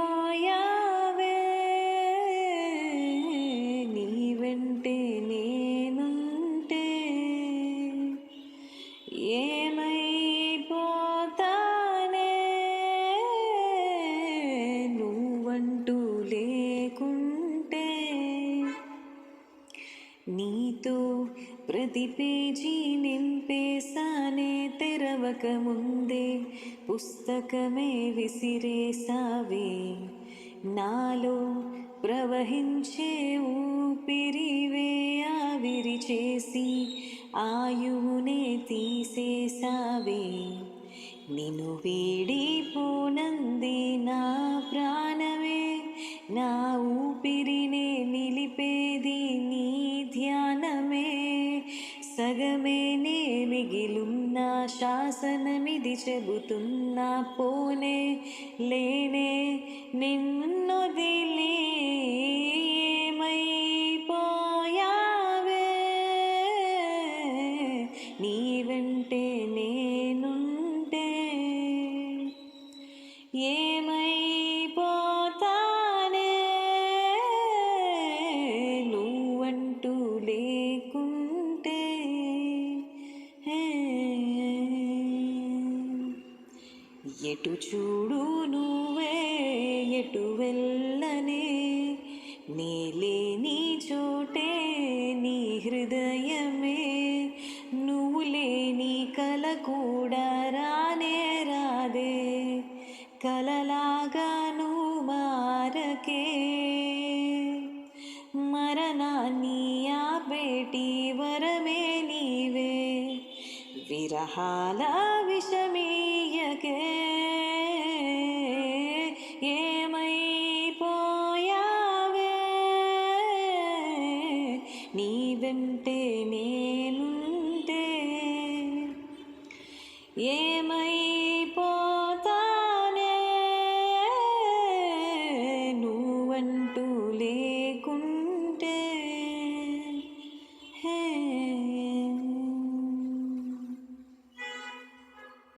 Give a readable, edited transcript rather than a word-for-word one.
ఏమైపోయావే నీ వెంటే నేనుంటే ఏమైపోతానే నువ్వంటూ లేకుంటే నీతో ప్రతి పేజీ నింపేసానే తెరవక ముందే పుస్తకమే విసిరేసావే నాలో ప్రవహించే ఊపిరివే ఆవిరి చేసి ఆయువునే తీసేసావే నిన్ను వీడిపోనంది నా ప్రాణమే నా ఊపిరినే నిలిపేది నీ ధ్యానమే సగమేనే మిగిలున్న శాసనమిది చెబుతున్నా పోనే లేనే నిన్నొదిలి ఏమైపోయావే నీ వెంటే నేనుంటే ఏమైపోతానే నువ్వంటూ లేకుంటే ఎటు చూడు నువ్వే ఎటు వెళ్ళనే నేలేని చోటే నీ హృదయమే నువ్వు లేని కల కూడా రానే రాదే కలలాగా నువ్వు మారకే మరణాన్ని ఆపేటి వరమే నీవే విరహాల విషమీయకే ఏమైపోయావే నీ వెంటే నేనుంటే ఏమైపో